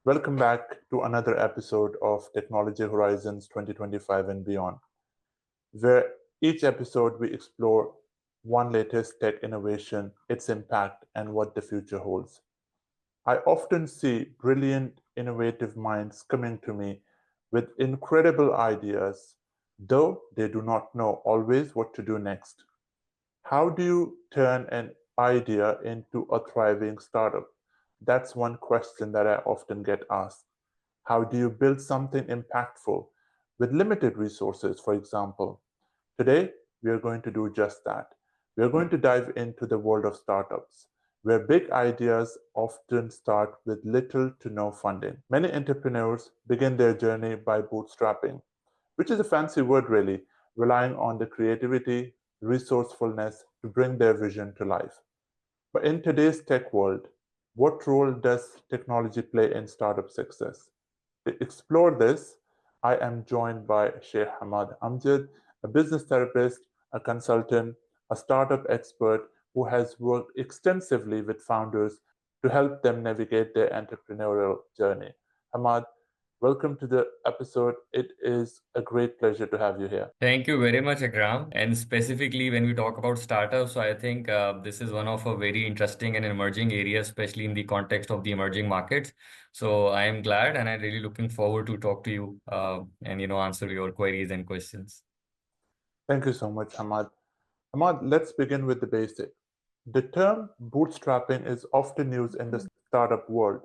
Welcome back to another episode of Technology Horizons 2025 and beyond, where each episode we explore one latest tech innovation, its impact, and what the future holds. I often see brilliant, innovative minds coming to me with incredible ideas, though they do not know always what to do next. How do you turn an idea into a thriving startup? That's one question that I often get asked. How do you build something impactful with limited resources, for example? Today, we are going to do just that. We are going to dive into the world of startups, where big ideas often start with little to no funding. Many entrepreneurs begin their journey by bootstrapping, which is a fancy word, really, relying on the creativity, resourcefulness to bring their vision to life. But in today's tech world, what role does technology play in startup success? To explore this, I am joined by Sheikh Hamad Amjad, a business therapist, a consultant, a startup expert who has worked extensively with founders to help them navigate their entrepreneurial journey. Hamad, welcome to the episode. It is a great pleasure to have you here. Thank you very much, Akram. And specifically, when we talk about startups, so I think this is one of a very interesting and emerging area, especially in the context of the emerging markets. So I am glad, and I'm really looking forward to talk to you and answer your queries and questions. Thank you so much, Hamad. Hamad, let's begin with the basic. The term bootstrapping is often used in the startup world.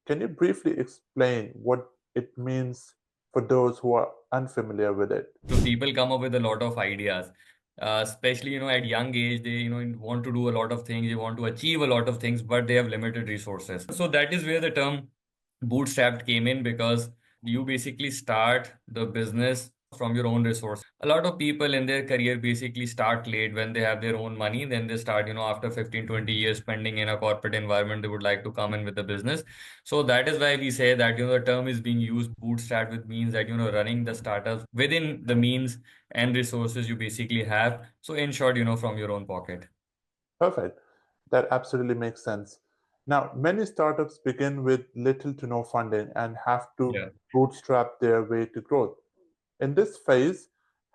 Can you briefly explain what it means for those who are unfamiliar with it? So people come up with a lot of ideas, especially at young age. They want to do a lot of things. They want to achieve a lot of things, but they have limited resources. So that is where the term bootstrapped came in because you basically start the business from your own resource. A lot of people in their career basically start late when they have their own money. Then they start, after 15, 20 years spending in a corporate environment, they would like to come in with the business. So that is why we say that, the term is being used bootstrap, which means that, running the startups within the means and resources you basically have. So in short, from your own pocket. Perfect. That absolutely makes sense. Now, many startups begin with little to no funding and have to Yeah. bootstrap their way to growth. In this phase,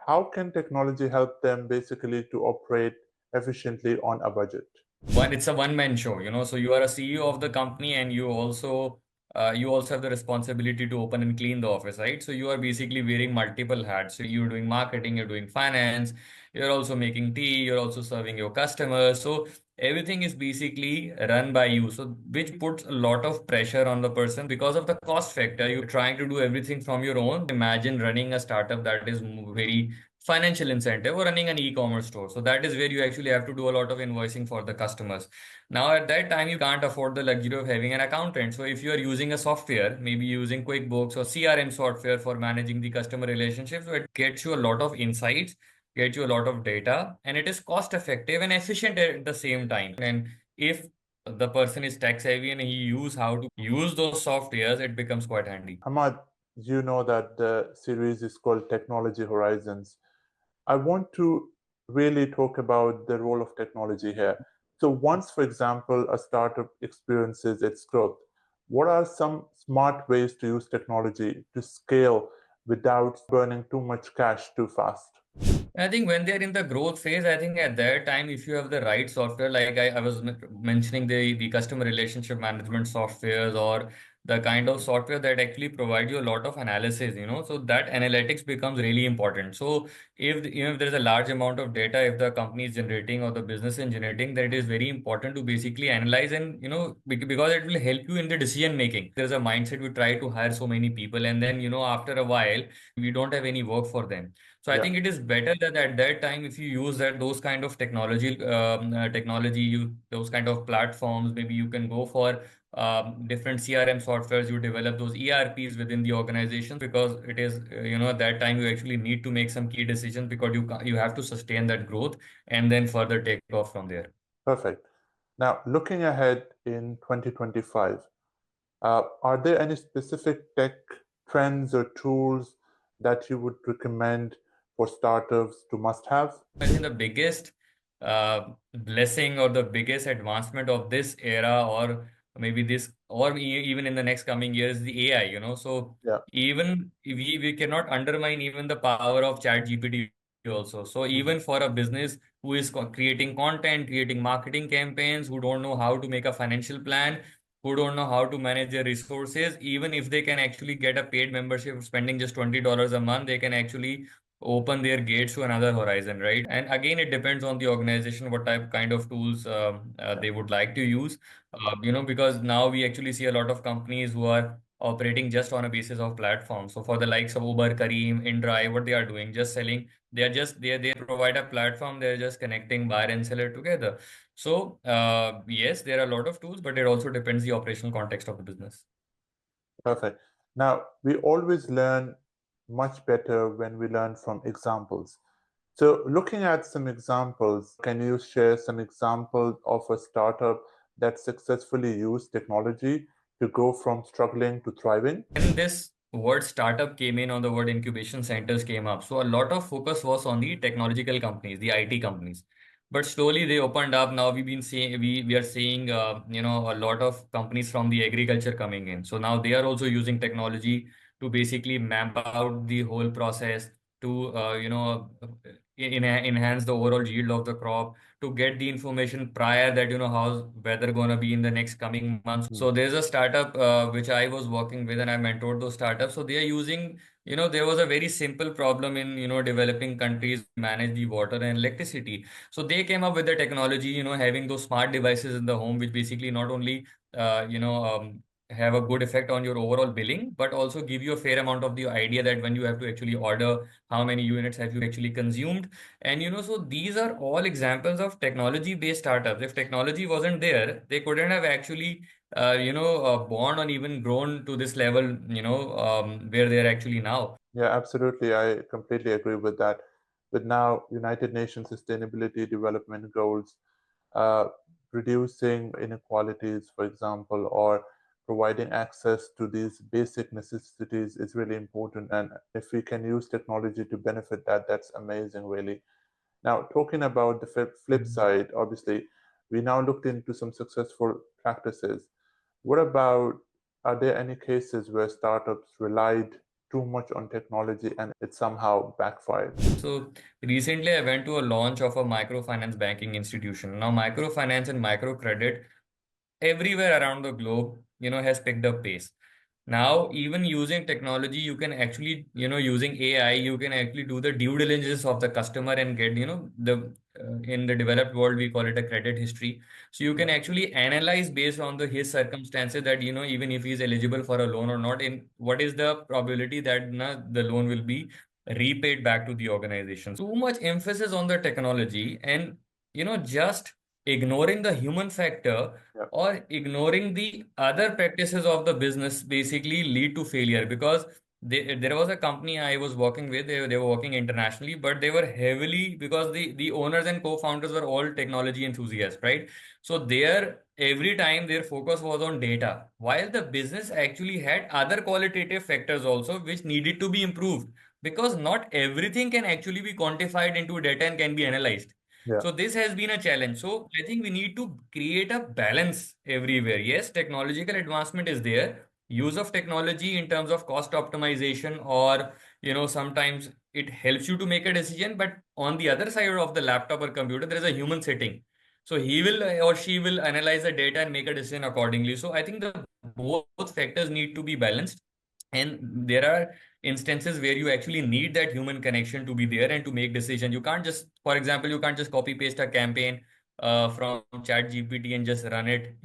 how can technology help them basically to operate efficiently on a budget? It's a one-man show, so you are a CEO of the company, and you also have the responsibility to open and clean the office, right? So you are basically wearing multiple hats. So you're doing marketing, you're doing finance, you're also making tea, you're also serving your customers. So everything is basically run by you. So which puts a lot of pressure on the person because of the cost factor. You're trying to do everything from your own. Imagine running a startup that is very financial incentive, or running an e-commerce store. So that is where you actually have to do a lot of invoicing for the customers. Now, at that time, you can't afford the luxury of having an accountant. So if you are using a software, maybe using QuickBooks or CRM software for managing the customer relationship, so it gets you a lot of insights, gets you a lot of data, and it is cost effective and efficient at the same time. And if the person is tech savvy and he use how to use those softwares, it becomes quite handy. Hamad, you know that the series is called Technology Horizons. I want to really talk about the role of technology here. So, once, for example, a startup experiences its growth, what are some smart ways to use technology to scale without burning too much cash too fast? I think when they're in the growth phase, I think at that time, if you have the right software, like I was mentioning the customer relationship management softwares, or the kind of software that actually provide you a lot of analysis, so that analytics becomes really important. So if there's a large amount of data, if the company is generating or the business is generating, then it is very important to basically analyze, and because it will help you in the decision making. There's a mindset we try to hire so many people, and then after a while we don't have any work for them. So I Yeah, think it is better that at that time, if you use those kind of technology, those kind of platforms, maybe you can go for different CRM softwares. You develop those ERPs within the organization, because it is at that time you actually need to make some key decisions, because you have to sustain that growth and then further take off from there. perfect. Now, looking ahead in 2025, are there any specific tech trends or tools that you would recommend for startups to must have? I think the biggest blessing or the biggest advancement of this era, or maybe this or even in the next coming years, the AI, So Yeah. even we cannot undermine even the power of chat GPT also. So Mhm. even for a business who is creating content, creating marketing campaigns, who don't know how to make a financial plan, who don't know how to manage their resources, even if they can actually get a paid membership spending just $20 a month, they can actually open their gates to another horizon, right? And again, it depends on the organization, what type kind of tools Yeah. they would like to use. Because now we actually see a lot of companies who are operating just on a basis of platform. So for the likes of Uber, Careem, InDrive, what they are doing, just selling, they provide a platform, they're just connecting buyer and seller together. So yes, there are a lot of tools, but it also depends the operational context of the business. Perfect. Now, we always learn much better when we learn from examples. So, looking at some examples, can you share some examples of a startup that successfully used technology to go from struggling to thriving? When this word startup came in, or the word incubation centers came up, so a lot of focus was on the technological companies, the IT companies. But slowly they opened up. Now we've been seeing we are seeing a lot of companies from the agriculture coming in. So now they are also using technology to basically map out the whole process, to enhance the overall yield of the crop, to get the information prior, that how's weather gonna be in the next coming months. Hmm. So there's a startup which I was working with, and I mentored those startups. So they are using, there was a very simple problem in developing countries manage the water and electricity. So they came up with the technology, having those smart devices in the home, which basically not only have a good effect on your overall billing, but also give you a fair amount of the idea that when you have to actually order, how many units have you actually consumed. And so these are all examples of technology based startups. If technology wasn't there, they couldn't have actually born or even grown to this level, where they're actually now. Yeah, absolutely. I completely agree with that. With now United Nations Sustainability Development Goals, uh, reducing inequalities, for example, or providing access to these basic necessities is really important. And if we can use technology to benefit that, that's amazing, really. Now, talking about the flip side, obviously, we now looked into some successful practices. What about, are there any cases where startups relied too much on technology and it somehow backfired? So recently I went to a launch of a microfinance banking institution. Now microfinance and microcredit everywhere around the globe, has picked up pace. Now, even using technology, you can actually, using AI, you can actually do the due diligence of the customer and get, in the developed world, we call it a credit history. So you Yeah, can actually analyze based on his circumstances that, even if he's eligible for a loan or not, in what is the probability that the loan will be repaid back to the organization. So too much emphasis on the technology and, just ignoring the human factor yeah, or ignoring the other practices of the business basically lead to failure. Because there was a company I was working with, they were working internationally, but they were heavily, because the owners and co-founders were all technology enthusiasts, right? So there, every time their focus was on data, while the business actually had other qualitative factors also which needed to be improved, because not everything can actually be quantified into data and can be analyzed. yeah, So this has been a challenge. So I think we need to create a balance everywhere. Yes, technological advancement is there. Use of technology in terms of cost optimization, or sometimes it helps you to make a decision. But on the other side of the laptop or computer, there is a human sitting. So he will or she will analyze the data and make a decision accordingly. So I think the both factors need to be balanced. And there are instances where you actually need that human connection to be there and to make decision. You can't just, for example, you can't just copy paste a campaign from chat gpt and just run it,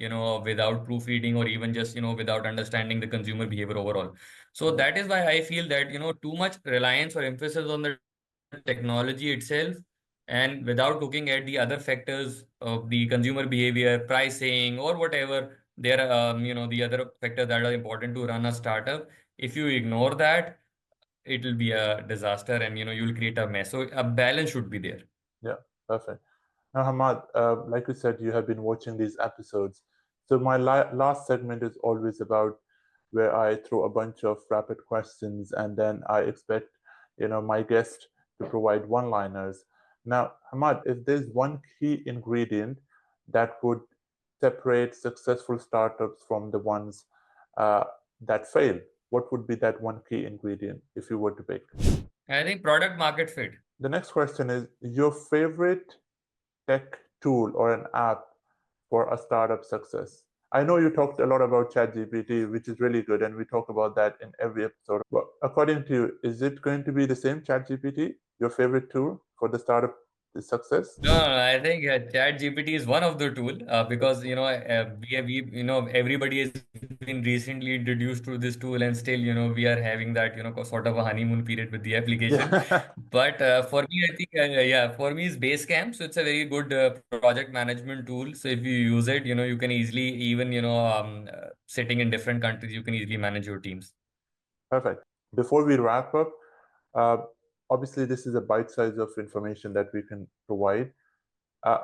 without proofreading, or even just, without understanding the consumer behavior overall. So yeah, that is why I feel that, too much reliance or emphasis on the technology itself, and without looking at the other factors of the consumer behavior, pricing, or whatever there are, the other factors that are important to run a startup. If you ignore that, it will be a disaster, and you'll create a mess. So a balance should be there. yeah, perfect. Now, Hamad, like you said, you have been watching these episodes. So my last segment is always about where I throw a bunch of rapid questions and then I expect, my guest to provide one-liners. Now, Hamad, if there's one key ingredient that would separate successful startups from the ones uh, that fail? What would be that one key ingredient if you were to pick? I think product market fit. The next question is your favorite tech tool or an app for a startup success? I know you talked a lot about ChatGPT, which is really good, and we talk about that in every episode. But according to you, is it going to be the same ChatGPT, your favorite tool for the startup success? No, no, no, I think Chat GPT is one of the tool because everybody has been recently introduced to this tool, and still we are having that sort of a honeymoon period with the application. Yeah, But for me, I think yeah, for me it's Basecamp, so it's a very good project management tool. So if you use it, you can easily even sitting in different countries, you can easily manage your teams. perfect. Before we wrap up, uh, obviously this is a bite size of information that we can provide. Uh,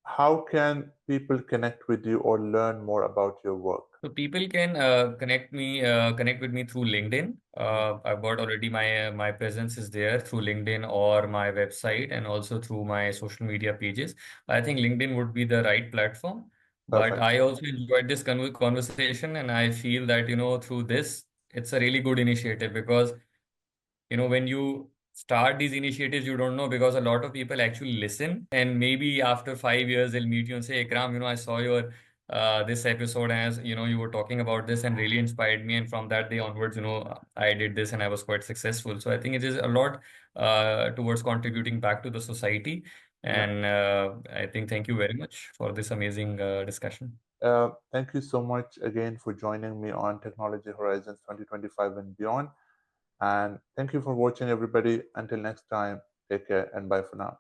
how can people connect with you or learn more about your work? So people can connect with me through LinkedIn. I've got already my presence is there through LinkedIn or my website, and also through my social media pages. I think LinkedIn would be the right platform. But Perfect. I also enjoyed this conversation, and I feel that through this, it's a really good initiative because when you start these initiatives, you don't know, because a lot of people actually listen, and maybe after 5 years they'll meet you and say, Ikram, I saw your this episode, as you were talking about this and really inspired me, and from that day onwards, I did this and I was quite successful. So I think it is a lot towards contributing back to the society. Yeah. And I think thank you very much for this amazing discussion. Thank you so much again for joining me on Technology Horizons 2025 and beyond. And thank you for watching, everybody. Until next time, take care and bye for now.